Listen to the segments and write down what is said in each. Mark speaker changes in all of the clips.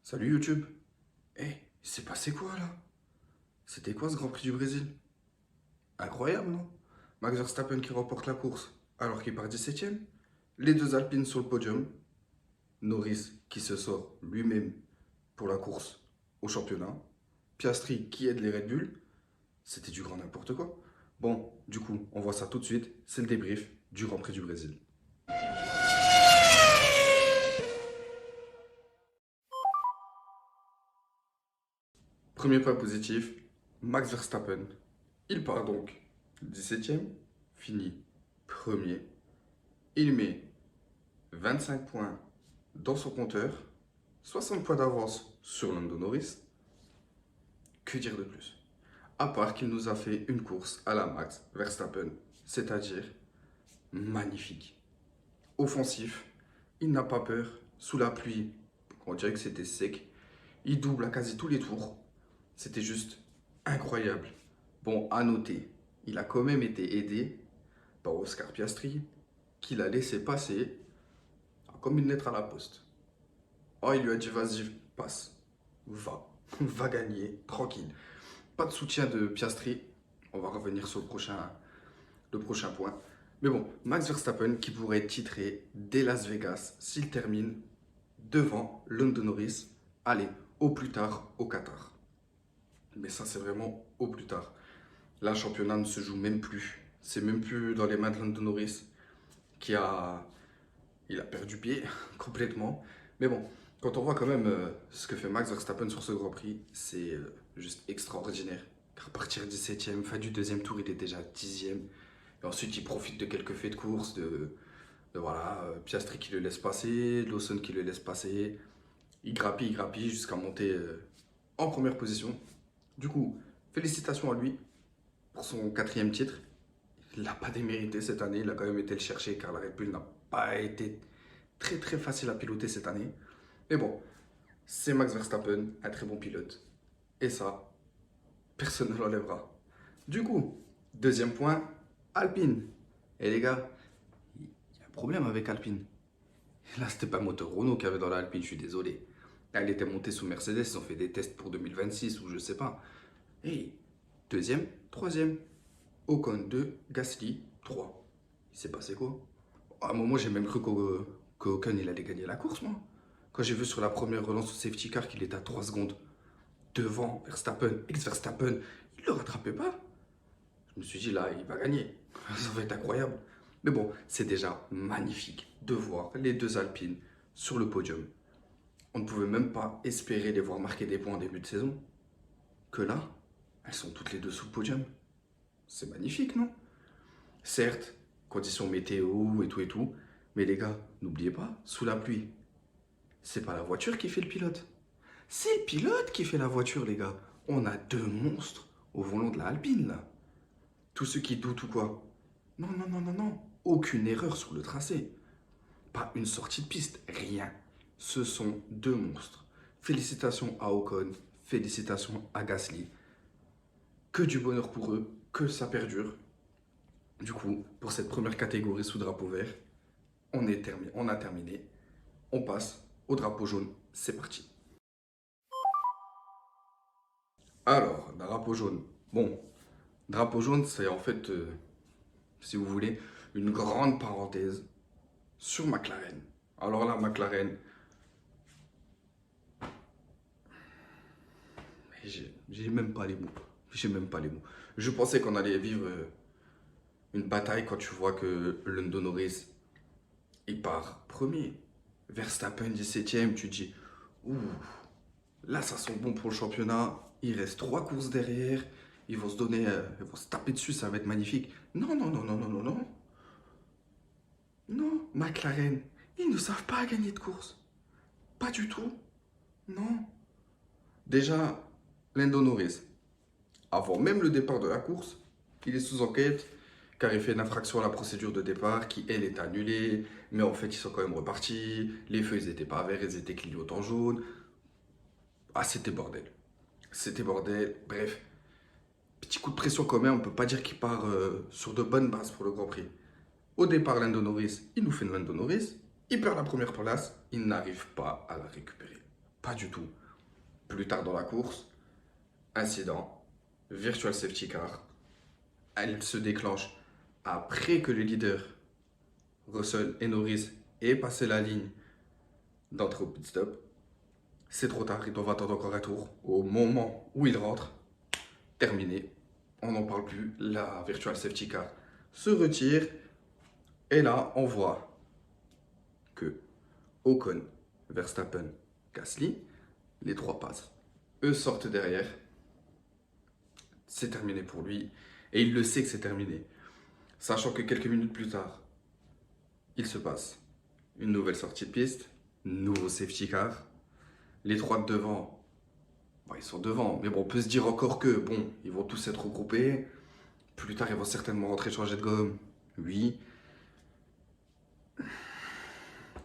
Speaker 1: Salut YouTube. Eh, il s'est passé quoi là? C'était quoi ce Grand Prix du Brésil? Incroyable, non? Max Verstappen qui remporte la course alors qu'il part 17ème. Les deux Alpines sur le podium. Norris qui se sort lui-même pour la course au championnat. Piastri qui aide les Red Bull. C'était du grand n'importe quoi. Bon, du coup, on voit ça tout de suite. C'est le débrief du Grand Prix du Brésil. Premier point positif, Max Verstappen. Il part donc 17ème, finit premier. Il met 25 points dans son compteur, 60 points d'avance sur Lando Norris. Que dire de plus? À part qu'il nous a fait une course à la Max Verstappen, c'est-à-dire magnifique. Offensif, il n'a pas peur, sous la pluie, on dirait que c'était sec. Il double à quasi tous les tours. C'était juste incroyable. Bon, à noter, il a quand même été aidé par Oscar Piastri, qui l'a laissé passer comme une lettre à la poste. Oh, il lui a dit, vas-y, passe, va, va gagner, tranquille. Pas de soutien de Piastri. On va revenir sur le prochain point. Mais bon, Max Verstappen qui pourrait être titré dès Las Vegas s'il termine devant Lando Norris. Allez, au plus tard au Qatar. Mais ça, c'est vraiment au plus tard. Là, le championnat ne se joue même plus. C'est même plus dans les mains de Lando Norris qui a il a perdu pied complètement. Mais bon, quand on voit quand même ce que fait Max Verstappen sur ce Grand Prix, c'est juste extraordinaire. Car à partir du 7ème, fin du deuxième tour, il est déjà 10ème. Et ensuite, il profite de quelques faits de course, voilà, Piastri qui le laisse passer, Lawson qui le laisse passer. Il grappille jusqu'à monter en première position. Du coup, félicitations à lui pour son 4e titre. Il l'a pas démérité cette année, il a quand même été le chercher car la Red Bull n'a pas été très facile à piloter cette année. Mais bon, c'est Max Verstappen, un très bon pilote. Et ça, personne ne l'enlèvera. Du coup, deuxième point, Alpine. Et les gars, il y a un problème avec Alpine. Là, c'était pas moteur Renault qu'il y avait dans l'Alpine, je suis désolé. Là, elle était montée sous Mercedes, ils ont fait des tests pour 2026 ou je sais pas. Et deuxième, troisième. Ocon 2, Gasly 3. Il s'est passé quoi? À un moment, j'ai même cru qu'Ocon il allait gagner la course, moi. Quand j'ai vu sur la première relance au safety car qu'il était à 3 secondes devant Verstappen, ex-Verstappen, il ne le rattrapait pas. Je me suis dit, là, il va gagner. Ça va être incroyable. Mais bon, c'est déjà magnifique de voir les deux Alpines sur le podium. On ne pouvait même pas espérer les voir marquer des points en début de saison. Que là, elles sont toutes les deux sous le podium. C'est magnifique, non? Certes, conditions météo et tout, mais les gars, n'oubliez pas, sous la pluie, c'est pas la voiture qui fait le pilote. C'est le pilote qui fait la voiture, les gars. On a deux monstres au volant de la Alpine, là. Tous ceux qui doutent ou quoi? Non. Aucune erreur sur le tracé. Pas une sortie de piste, rien. Ce sont deux monstres. Félicitations à Ocon, félicitations à Gasly. Que du bonheur pour eux, que ça perdure. Du coup, pour cette première catégorie sous drapeau vert, on a terminé. On passe au drapeau jaune. C'est parti. Alors, drapeau jaune. Bon, drapeau jaune, c'est en fait, si vous voulez, une grande parenthèse sur McLaren. Alors là, McLaren, j'ai même pas les mots. J'ai même pas les mots. Je pensais qu'on allait vivre une bataille quand tu vois que Lando Norris, il part premier. Verstappen 17ème, tu dis, ouh, là ça sent bon pour le championnat. Il reste 3 courses derrière. Ils vont se donner, ils vont se taper dessus, ça va être magnifique. Non. Non, McLaren, ils ne savent pas gagner de course. Pas du tout. Non. Déjà, Lando Norris, avant même le départ de la course, il est sous enquête car il fait une infraction à la procédure de départ qui, elle, est annulée. Mais en fait, ils sont quand même repartis. Les feux, ils n'étaient pas verts, ils étaient clignotants jaunes. Ah, c'était bordel. C'était bordel. Bref, petit coup de pression quand même. On ne peut pas dire qu'il part sur de bonnes bases pour le Grand Prix. Au départ, Lando Norris, il nous fait une Lando Norris. Il perd la première place. Il n'arrive pas à la récupérer. Pas du tout. Plus tard dans la course, incident, virtual safety car. Elle se déclenche après que le leader, Russell et Norris, aient passé la ligne d'entrée au pit stop. C'est trop tard, ils doivent attendre encore un tour. Au moment où ils rentrent, terminé. On n'en parle plus. La virtual safety car se retire. Et là, on voit que Ocon, Verstappen, Gasly, les trois passent. Eux sortent derrière. C'est terminé pour lui. Et il le sait que c'est terminé. Sachant que quelques minutes plus tard, il se passe une nouvelle sortie de piste, nouveau safety car. Les trois de devant, bon, ils sont devant. Mais bon, on peut se dire encore que, bon, ils vont tous être regroupés. Plus tard, ils vont certainement rentrer changer de gomme. Oui.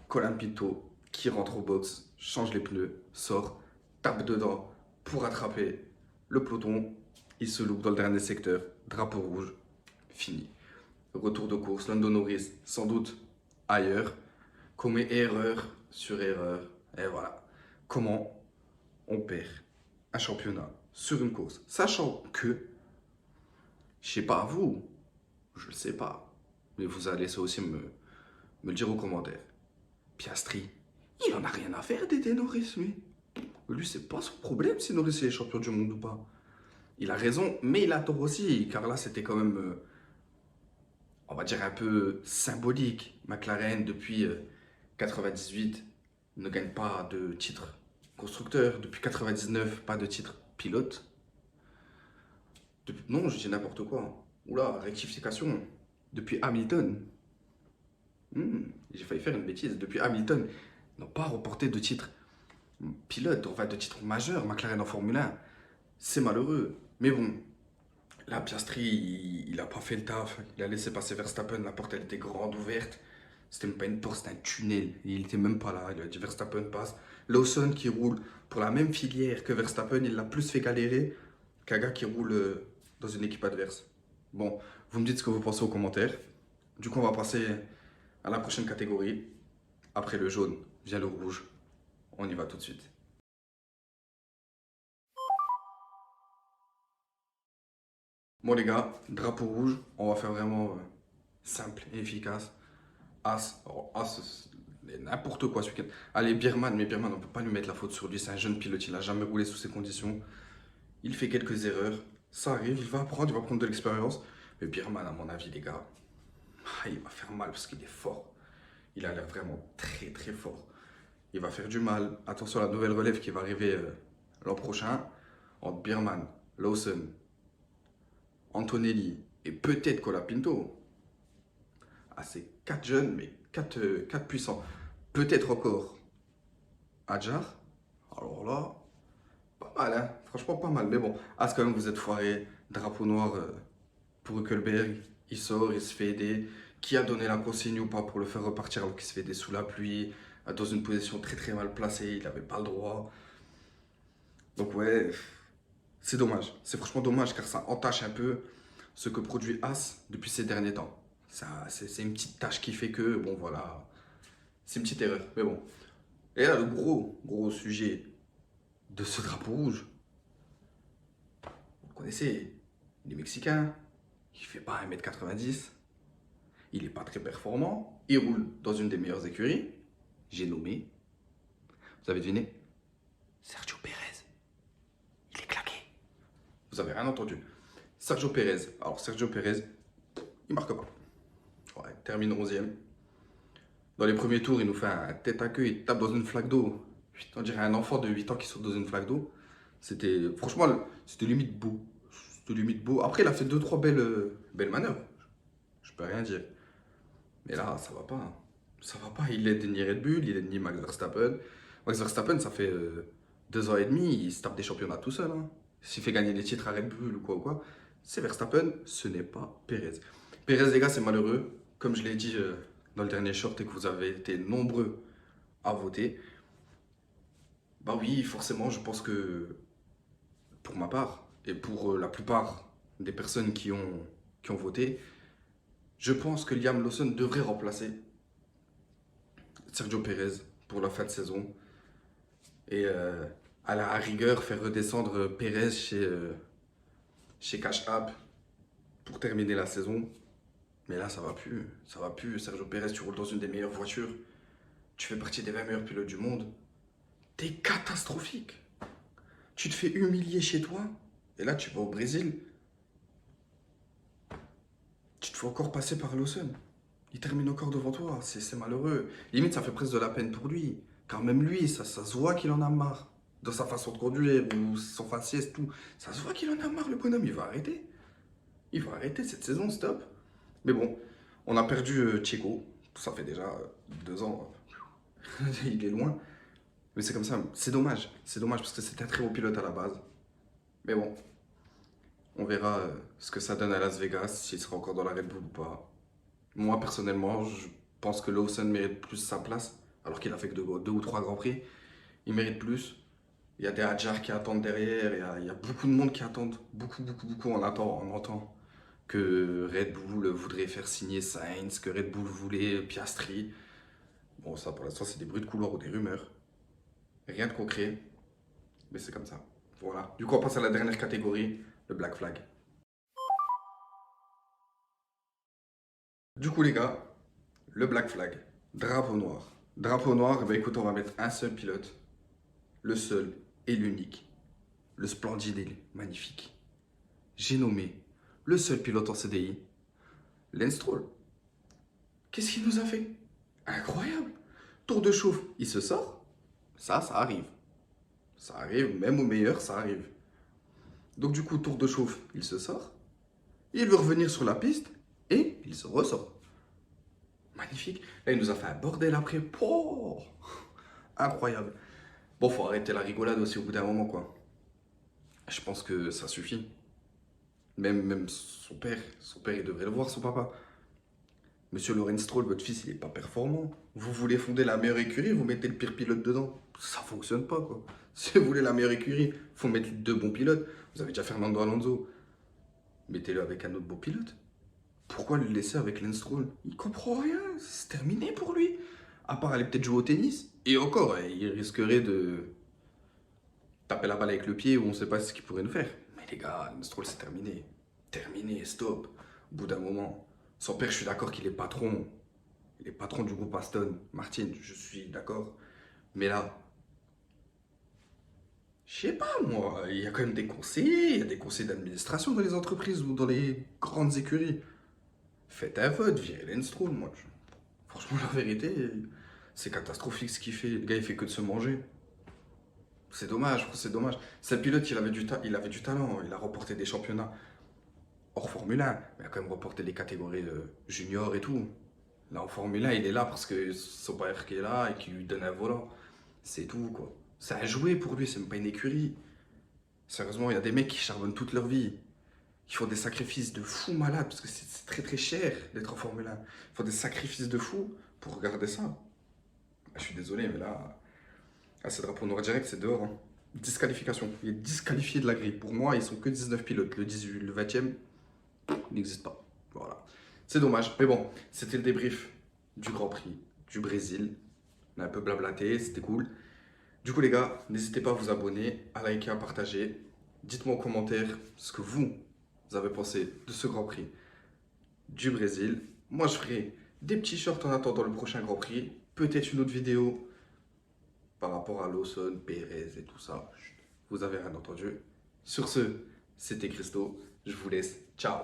Speaker 1: Colin Pinto qui rentre au box, change les pneus, sort, tape dedans pour attraper le peloton. Il se loupe dans le dernier secteur, drapeau rouge, fini. Retour de course, Lando Norris, sans doute ailleurs, commet erreur sur erreur. Et voilà. Comment on perd un championnat sur une course, sachant que, je sais pas vous, je le sais pas, mais vous allez ça aussi me le dire aux commentaires. Piastri, il en a rien à faire d'aider Norris, lui. Lui, c'est pas son problème si Norris est champion du monde ou pas. Il a raison, mais il a tort aussi, car là, c'était quand même, on va dire, un peu symbolique. McLaren, depuis 98, ne gagne pas de titre constructeur. Depuis 99, pas de titre pilote. Non, je dis n'importe quoi. Oula, rectification. Depuis Hamilton. J'ai failli faire une bêtise. Depuis Hamilton, ils n'ont pas remporté de titre pilote, enfin de titre majeur, McLaren en Formule 1. C'est malheureux. Mais bon, là, Piastri, il a pas fait le taf. Il a laissé passer Verstappen. La porte, elle était grande, ouverte. C'était même pas une porte, c'était un tunnel. Il était même pas là. Il a dit Verstappen passe. Lawson qui roule pour la même filière que Verstappen, il l'a plus fait galérer qu'un gars qui roule dans une équipe adverse. Bon, vous me dites ce que vous pensez aux commentaires. Du coup, on va passer à la prochaine catégorie. Après le jaune vient le rouge. On y va tout de suite. Bon les gars, drapeau rouge, on va faire vraiment simple et efficace. As, alors As, n'importe quoi ce week-end. Allez, Birman, mais Birman, on ne peut pas lui mettre la faute sur lui. C'est un jeune pilote, il n'a jamais roulé sous ces conditions. Il fait quelques erreurs, ça arrive, il va apprendre, il va prendre de l'expérience. Mais Birman, à mon avis, les gars, il va faire mal parce qu'il est fort. Il a l'air vraiment très très fort. Il va faire du mal. Attention à la nouvelle relève qui va arriver l'an prochain. Entre Birman, Lawson, Antonelli et peut-être Colapinto. Ah, c'est 4 jeunes, mais 4 puissants. Peut-être encore Adjar. Alors là, pas mal, hein. Franchement, pas mal. Mais bon, As, quand même, vous êtes foiré. Drapeau noir pour Hülkenberg. Il sort, il se fait aider. Qui a donné la consigne ou pas pour le faire repartir alors qu'il se fait aider sous la pluie, dans une position très très mal placée. Il n'avait pas le droit. Donc, ouais, c'est dommage. C'est franchement dommage car ça entache un peu ce que produit As depuis ces derniers temps. C'est une petite tâche qui fait que, bon voilà, c'est une petite erreur. Mais bon. Et là, le gros sujet de ce drapeau rouge, vous connaissez, il est mexicain, il fait pas 1m90, il est pas très performant, il roule dans une des meilleures écuries, j'ai nommé, vous avez deviné, Sergio Pérez. Il est claqué. Vous avez rien entendu. Sergio Pérez. Alors Sergio Pérez, il marque pas. Ouais, il termine 11e. Dans les premiers tours, il nous fait un tête à queue, il tape dans une flaque d'eau. On dirait un enfant de 8 ans qui saute dans une flaque d'eau. C'était, franchement, c'était limite beau. C'était limite beau. Après, il a fait 2-3 belles manœuvres. Je peux rien dire. Mais là, ça va pas. Ça va pas. Il aide ni Red Bull, il aide ni Max Verstappen. Max Verstappen, ça fait 2 ans et demi, il se tape des championnats tout seul. Hein. S'il fait gagner des titres à Red Bull ou quoi, c'est Verstappen, ce n'est pas Pérez. Pérez, les gars, c'est malheureux. Comme je l'ai dit dans le dernier short et que vous avez été nombreux à voter, bah oui, forcément, je pense que pour ma part et pour la plupart des personnes qui ont voté, je pense que Liam Lawson devrait remplacer Sergio Pérez pour la fin de saison. et à la rigueur faire redescendre Perez chez Cash App pour terminer la saison. Mais là, ça va plus. Ça va plus. Sergio Perez, tu roules dans une des meilleures voitures. Tu fais partie des 20 meilleurs pilotes du monde. T'es catastrophique. Tu te fais humilier chez toi. Et là, tu vas au Brésil. Tu te fais encore passer par Lawson. Il termine encore devant toi. C'est malheureux. Limite, ça fait presque de la peine pour lui. Car même lui, ça se voit qu'il en a marre. De sa façon de conduire ou son faciès, tout. Ça se voit qu'il en a marre, le bonhomme. Il va arrêter. Il va arrêter cette saison, stop. Mais bon, on a perdu Checo. Ça fait déjà 2 ans. Il est loin. Mais c'est comme ça. C'est dommage. C'est dommage parce que c'était un très beau pilote à la base. Mais bon, on verra ce que ça donne à Las Vegas, s'il sera encore dans la Red Bull ou pas. Moi, personnellement, je pense que Lawson mérite plus sa place, alors qu'il a fait que 2 ou 3 Grands Prix. Il mérite plus. Il y a des Hadjar qui attendent derrière, il y a beaucoup de monde qui attendent. Beaucoup, beaucoup, beaucoup. On entend que Red Bull voudrait faire signer Sainz, que Red Bull voulait Piastri. Bon, ça pour l'instant, c'est des bruits de couloir ou des rumeurs. Rien de concret, mais c'est comme ça. Voilà. Du coup, on passe à la dernière catégorie, le Black Flag. Du coup, les gars, le Black Flag, drapeau noir. Drapeau noir, bah écoute, on va mettre un seul pilote. Le seul et l'unique. Le splendide et magnifique. J'ai nommé le seul pilote en CDI, Lance Stroll. Qu'est-ce qu'il nous a fait? Incroyable. Tour de chauffe, il se sort. Ça arrive. Ça arrive, même au meilleur, ça arrive. Donc du coup, tour de chauffe, il se sort. Il veut revenir sur la piste et il se ressort. Magnifique. Là, il nous a fait un bordel après. Oh, incroyable. Bon, faut arrêter la rigolade aussi au bout d'un moment, quoi. Je pense que ça suffit. Même son père, il devrait le voir, son papa. Monsieur Lawrence Stroll, votre fils, il est pas performant. Vous voulez fonder la meilleure écurie, vous mettez le pire pilote dedans. Ça fonctionne pas, quoi. Si vous voulez la meilleure écurie, faut mettre 2 bons pilotes. Vous avez déjà Fernando Alonso. Mettez-le avec un autre bon pilote. Pourquoi le laisser avec Lance Stroll? Il comprend rien, c'est terminé pour lui. À part aller peut-être jouer au tennis. Et encore, il risquerait de taper la balle avec le pied ou on sait pas ce qu'il pourrait nous faire. Mais les gars, Lance Stroll, c'est terminé. Terminé, stop. Au bout d'un moment. Son père, je suis d'accord qu'il est patron. Il est patron du groupe Aston Martin, je suis d'accord. Mais là, je sais pas moi, il y a quand même des conseillers, il y a des conseils d'administration dans les entreprises ou dans les grandes écuries. Faites un vote, virez Lance Stroll, moi. Franchement, la vérité, c'est catastrophique ce qu'il fait. Le gars, il fait que de se manger. C'est dommage, c'est dommage. C'est le pilote, il avait du talent. Il a remporté des championnats hors Formule 1. Mais il a quand même remporté les catégories juniors et tout. Là, en Formule 1, il est là parce que son père qui est là et qui lui donne un volant. C'est tout, quoi. C'est un jouet pour lui, c'est même pas une écurie. Sérieusement, il y a des mecs qui charbonnent toute leur vie. Ils font des sacrifices de fous malades parce que c'est très très cher d'être en Formule 1. Ils font des sacrifices de fous pour regarder ça. Ah, je suis désolé, mais là, ce drapeau noir direct, c'est dehors, hein. Disqualification. Il est disqualifié de la grille. Pour moi, ils sont que 19 pilotes. Le 18, le 20e, il n'existe pas. Voilà. C'est dommage. Mais bon, c'était le débrief du Grand Prix du Brésil. On a un peu blablaté, c'était cool. Du coup, les gars, n'hésitez pas à vous abonner, à liker, à partager. Dites-moi en commentaire ce que vous avez pensé de ce Grand Prix du Brésil. Moi, je ferai des petits shorts en attendant le prochain Grand Prix. Peut-être une autre vidéo par rapport à Lawson, Perez et tout ça. Chut, vous avez rien entendu. Sur ce, c'était Christo. Je vous laisse. Ciao.